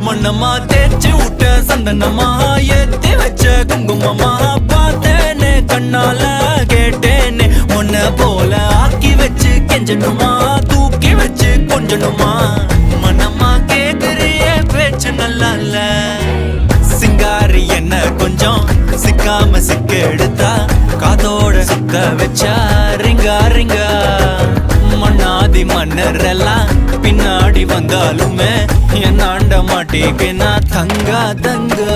மண்ணம்மா தேய்ச்சி விட்ட சந்தனமா ஏத்தி வச்ச குங்குமமா பார்த்தேனே கண்ணால கேட்டேனே உன்ன போல ஆக்கி வச்சு கெஞ்சணுமா தூக்கி வச்சு கொஞ்சணுமா மனமா கேக்குறிய பேச்சு நல்லா இல்ல சிங்காரி என்ன கொஞ்சம் சிக்காம சிக்க எடுத்தா காதோட சுத்த வச்சா ரிங்கா ரிங்கா மண்ணாதி மன்னர் எல்லாம் பின்னாடி வந்தாலுமே என் ஆண்ட மாட்டேக்கு நான் தங்கா தங்கா